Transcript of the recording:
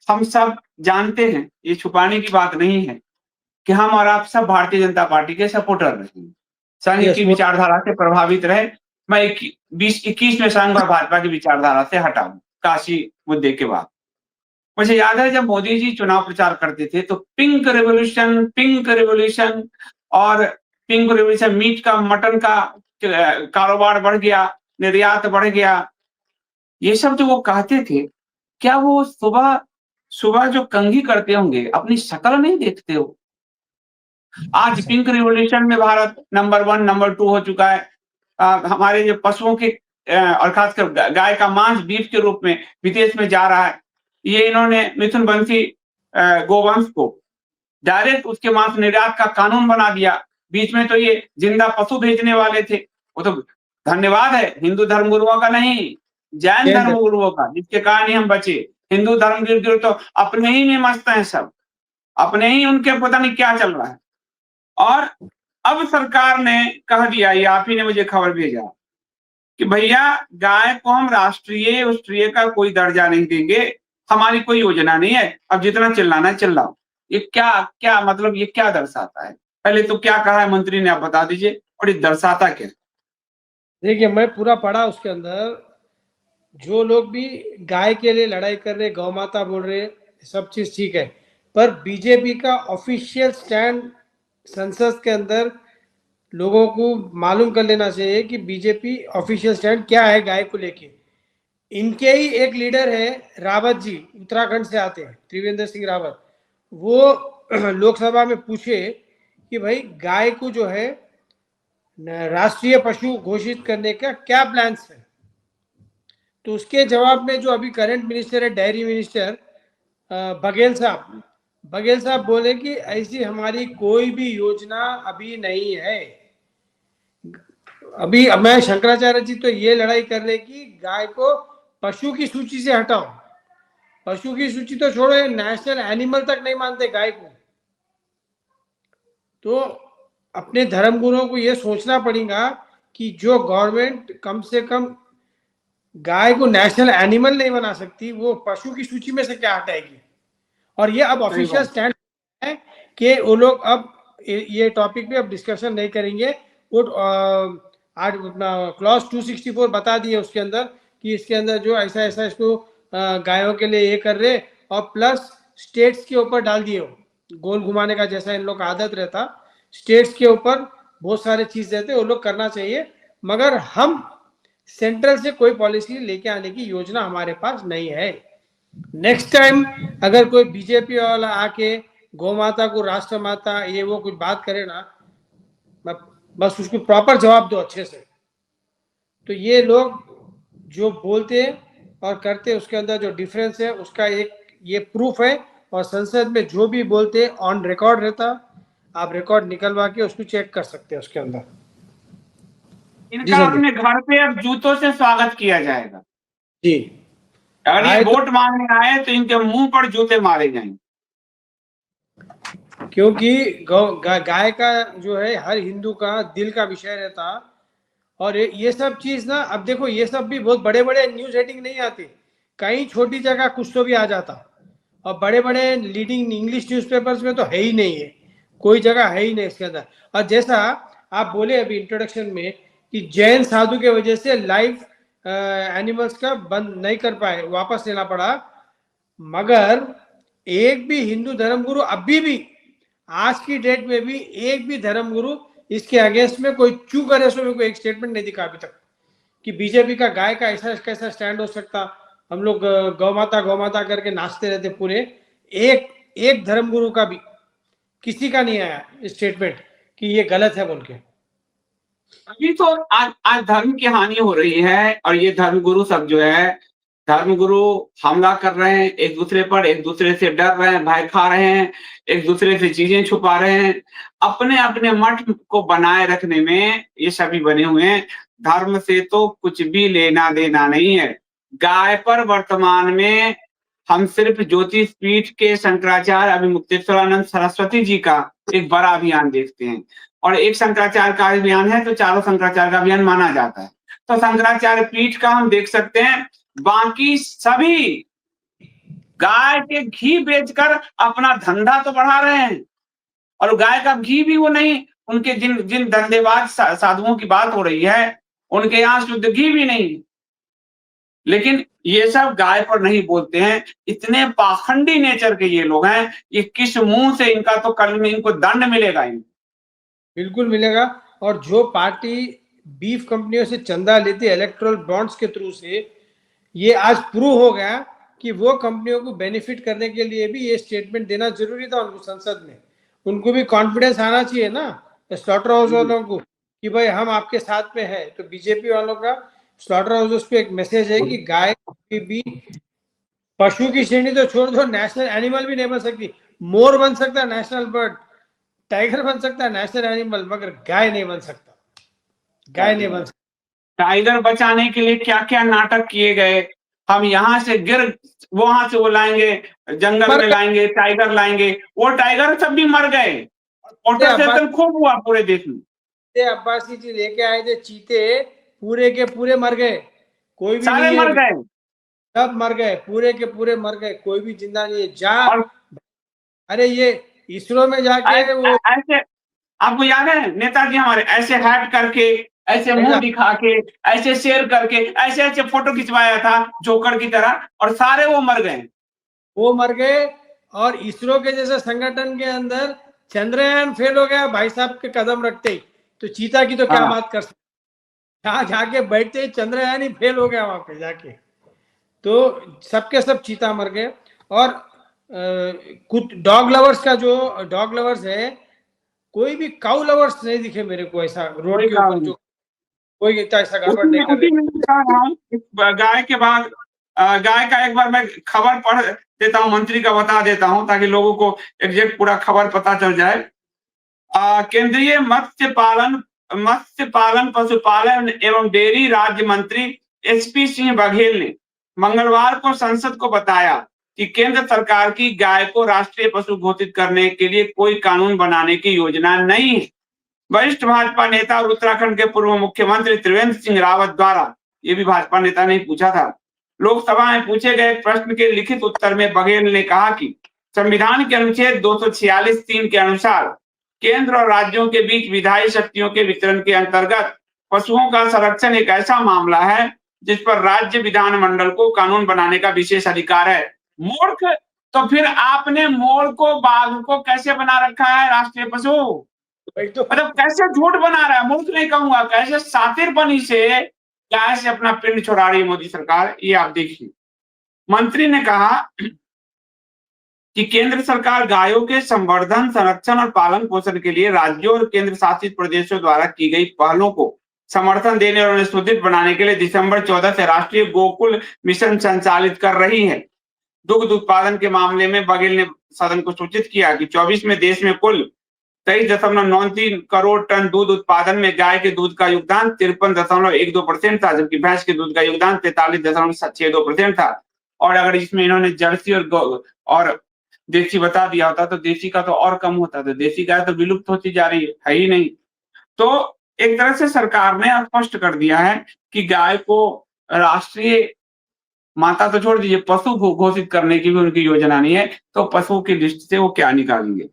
हम सब जानते हैं, ये छुपाने की बात नहीं है कि हम और आप सब भारतीय जनता पार्टी के सपोर्टर रहे हैं। संघ Yes, की वो विचारधारा से प्रभावित रहे। मैं 2021 में संघ और भाजपा की विचारधारा से हटा हूँ, काशी मुद्दे के बाद। मुझे याद है जब मोदी जी चुनाव प्रचार करते थे तो पिंक रेवोल्यूशन और पिंक रेवोल्यूशन, मीट का, मटन का कारोबार बढ़ गया, निर्यात बढ़ गया। ये सब जो वो कहते थे, क्या वो सुबह सुबह जो कंघी करते होंगे अपनी शक्ल नहीं देखते हो? आज पिंक रिवॉल्यूशन में भारत नंबर 1, नंबर 2 हो चुका है। हमारे जो पशुओं के और खासकर गाय का मांस बीफ के रूप में विदेश में जा रहा है। ये इन्होंने मिथुन वंशी गोवंश को डायरेक्ट उसके मांस निर्यात का कानून बना दिया। बीच में तो ये जिंदा पशु भेजने वाले थे। वो तो धन्यवाद है हिंदू धर्मगुरुओं का नहीं, जैन जैन धर्म। धर्मगुरुओं का, जिसके कारण ही हम बचे। हिंदू धर्मगुरु तो अपने ही में मस्त हैं सब, अपने ही उनके पता नहीं क्या चल रहा है। और अब सरकार ने कह दिया, ये आप ही ने मुझे खबर भेजा कि भैया गाय को हम राष्ट्रीय उष्ट्रीय का कोई दर्जा नहीं देंगे, हमारी कोई योजना नहीं है, अब जितना चिल्लाना चिल्लाओ। ये क्या क्या मतलब, ये क्या दर्शाता है? पहले तो क्या कहा है मंत्री ने, आप बता दीजिए, और ये दर्शाता क्या? देखिए, मैं पूरा पढ़ा, उसके अंदर जो लोग भी गाय के लिए लड़ाई कर रहे, गौ माता बोल रहे, सब चीज ठीक है, पर बीजेपी का ऑफिशियल स्टैंड संसद के अंदर लोगों को मालूम कर लेना चाहिए कि बीजेपी ऑफिशियल स्टैंड क्या है गाय को लेके। इनके ही एक लीडर है रावत जी, उत्तराखंड से आते हैं, त्रिवेंद्र सिंह रावत। वो लोकसभा में पूछे कि भाई गाय को जो है राष्ट्रीय पशु घोषित करने का क्या प्लान्स है। तो उसके जवाब में जो अभी करंट मिनिस्टर है, डेयरी मिनिस्टर बघेल साहब बोले कि ऐसी हमारी कोई भी योजना अभी नहीं है। अभी मैं शंकराचार्य जी तो ये लड़ाई कर रहे कि गाय को पशु की सूची से हटाओ। पशु की सूची तो छोड़ो, नेशनल एनिमल तक नहीं मानते गाय को। तो अपने धर्मगुरुओं को यह सोचना पड़ेगा कि जो गवर्नमेंट कम से कम गाय को नेशनल एनिमल नहीं बना सकती, वो पशु की सूची में से क्या हटाएगी। और ये अब ऑफिशियल स्टैंड है कि वो लोग अब ये टॉपिक पे अब डिस्कशन नहीं करेंगे। वो क्लॉज 264 बता दिए उसके अंदर कि इसके अंदर जो ऐसा ऐसा इसको गायों के लिए ये कर रहे, और प्लस स्टेट्स के ऊपर डाल दिए, गोल घुमाने का जैसा इन लोग का आदत रहता, स्टेट्स के ऊपर बहुत सारे चीज रहते, वो लोग करना चाहिए। मगर हम सेंट्रल से कोई पॉलिसी लेके आने की योजना हमारे पास नहीं है। नेक्स्ट टाइम अगर कोई बीजेपी वाला आके गौ माता को राष्ट्र माता ये वो कुछ बात करे ना, बस उसको प्रॉपर जवाब दो अच्छे से। तो ये लोग जो बोलते और करते उसके अंदर जो डिफरेंस है, उसका एक ये प्रूफ है। और संसद में जो भी बोलते ऑन रिकॉर्ड रहता, आप रिकॉर्ड निकलवा के उसको चेक कर सकते हैं उसके अंदर। इनका अपने घर पे अब जूतों से स्वागत किया जाएगा जी। अगर ये वोट मांगने आए तो इनके मुंह पर जूते मारे जाएंगे। क्योंकि गाय का जो है हर हिंदू का दिल का विषय रहता। और ये सब चीज ना, अब देखो ये सब भी बहुत बड़े बड़े न्यूज हेडिंग नहीं आती, कहीं छोटी जगह कुछ तो भी आ जाता, और बड़े बड़े लीडिंग इंग्लिश न्यूज़पेपर्स में तो है ही नहीं है, कोई जगह है ही नहीं इसके अंदर। और जैसा आप बोले अभी इंट्रोडक्शन में कि जैन साधु के वजह से लाइव एनिमल्स का बंद नहीं कर पाए, वापस लेना पड़ा। मगर एक भी हिंदू धर्मगुरु अभी भी आज की डेट में भी एक भी धर्मगुरु इसके अगेंस्ट में कोई चू करे सो में कोई एक स्टेटमेंट नहीं दिखा अभी तक कि बीजेपी का गाय का ऐसा कैसा स्टैंड हो सकता। हम लोग गौ माता करके नाचते रहते पूरे, एक धर्मगुरु का भी किसी का नहीं आया स्टेटमेंट कि ये गलत है बोल के। अभी तो आज धर्म की हानि हो रही है और ये धर्मगुरु सब जो है, धर्मगुरु हमला कर रहे हैं एक दूसरे पर, एक दूसरे से डर रहे हैं, भय खा रहे हैं, एक दूसरे से चीजें छुपा रहे हैं, अपने अपने मठ को बनाए रखने में ये सभी बने हुए हैं। धर्म से तो कुछ भी लेना देना नहीं है। गाय पर वर्तमान में हम सिर्फ ज्योतिष पीठ के शंकराचार्य अभिमुक्तेश्वरानंद सरस्वती जी का एक बड़ा अभियान देखते हैं, और एक शंकराचार्य का अभियान है तो चारों शंकराचार्य का अभियान माना जाता है। तो शंकराचार्य पीठ का हम देख सकते हैं, बाकी सभी गाय के घी बेचकर अपना धंधा तो बढ़ा रहे हैं, और गाय का घी भी वो नहीं, उनके जिन जिन धंधेबाज साधुओं की बात हो रही है, उनके यहाँ शुद्ध घी भी नहीं। लेकिन ये सब गाय पर नहीं बोलते हैं। इतने पाखंडी नेचर के ये लोग हैं, ये किस मुंह से, इनका तो कल में इनको दंड मिलेगा। बिल्कुल मिलेगा। और जो पार्टी बीफ कंपनियों से चंदा लेती है इलेक्ट्रल बॉन्ड्स के थ्रू से, ये आज प्रूव हो गया कि वो कंपनियों को बेनिफिट करने के लिए भी ये स्टेटमेंट देना जरूरी था उनको संसद में। उनको भी कॉन्फिडेंस आना चाहिए ना स्लॉटर हाउस वालों को कि भाई हम आपके साथ में है। तो बीजेपी वालों का स्लॉटर हाउस पे एक मैसेज है कि गाय भी पशु की श्रेणी तो छोड़ दो, नेशनल एनिमल भी नहीं बन सकती। मोर बन सकता है नेशनल बर्ड, टाइगर बन सकता है नेशनल एनिमल, मगर गाय नहीं बन सकता, गाय नहीं बन सकता। टाइगर बचाने के लिए क्या क्या नाटक किए गए। हम यहाँ से वहां से वो लाएंगे, जंगल में लाएंगे, टाइगर लाएंगे, वो टाइगर सब भी मर गए। प्रोटेस्टेशन खूब हुआ पूरे देश में। अब्बासी जी लेके आए थे चीते, पूरे के पूरे मर गए, कोई भी सारे नहीं मर है, गए, सब मर गए, पूरे के पूरे मर गए, कोई भी जिंदा नहीं है। जा अरे ये इसरो में जाके वो ऐसे, आपको याद है नेताजी हमारे ऐसे हैट करके, ऐसे मुंह दिखा के, ऐसे शेयर करके, ऐसे ऐसे फोटो खिंचवाया था जोकर की तरह, और सारे वो मर गए। वो मर गए। और इसरो के जैसे संगठन के अंदर चंद्रयान फेल हो गया भाई साहब के कदम रखते ही, तो चीता की तो क्या बात कर सकते, जहाँ जाके बैठते ही चंद्रयान ही फेल हो गया वहां पे जाके। तो सबके सब चीता मर गए। और कुछ डॉग लवर्स का, जो डॉग लवर्स है, कोई भी काउ लवर्स नहीं दिखे मेरे को ऐसा रोड के ऊपर, जो कोई ऐसा गड़बड़ नहीं कर रहे। गाय के बाद गाय का एक बार मैं खबर पढ़ देता हूँ, मंत्री का बता देता हूँ ताकि लोगों को एग्जैक्ट पूरा खबर पता चल जाए। केंद्रीय मत्स्य पालन पशुपालन एवं डेयरी राज्य मंत्री एसपी सिंह बघेल ने मंगलवार को संसद को बताया कि केंद्र सरकार की गाय को राष्ट्रीय पशु घोषित करने के लिए कोई कानून बनाने की योजना नहीं है। वरिष्ठ भाजपा नेता और उत्तराखंड के पूर्व मुख्यमंत्री त्रिवेंद्र सिंह रावत द्वारा, ये भी भाजपा नेता ने पूछा था, लोकसभा में पूछे गए प्रश्न के लिखित उत्तर में बघेल ने कहा कि संविधान के अनुच्छेद 246(3) के अनुसार केंद्र और राज्यों के बीच विधायी शक्तियों के वितरण के अंतर्गत पशुओं का संरक्षण एक ऐसा मामला है जिस पर राज्य विधानमंडल को कानून बनाने का विशेष अधिकार है। मूर्ख, तो फिर आपने मोर को, बाघ को कैसे बना रखा है राष्ट्रीय पशु? मतलब कैसे झूठ बना रहा है, मूर्ख नहीं कहूंगा, कैसे शातिरपनी से गाय से अपना पिंड छुड़ा रही मोदी सरकार, ये आप देखिए। मंत्री ने कहा कि केंद्र सरकार गायों के संवर्धन, संरक्षण और पालन पोषण के लिए राज्यों और केंद्र शासित प्रदेशों द्वारा की गई पहलों को समर्थन देने और उन्हें सुदृढ़ बनाने के लिए दिसंबर 14 से राष्ट्रीय गोकुल मिशन संचालित कर रही है। दुग्ध उत्पादन के मामले में बघेल ने सदन को सूचित किया कि 24 में देश में कुल 23.93 करोड़ टन दूध उत्पादन में गाय के दूध का योगदान 53.12% था, जबकि भैंस के दूध का योगदान 43.62% था। और अगर इसमें इन्होंने जर्सी और देसी बता दिया होता तो देसी का तो और कम होता, तो देसी गाय तो विलुप्त होती जा रही है ही नहीं। तो एक तरह से सरकार ने स्पष्ट कर दिया है कि गाय को राष्ट्रीय माता तो छोड़ दीजिए, पशु घोषित करने की भी उनकी योजना नहीं है, तो पशु की लिस्ट से वो क्या निकालेंगे।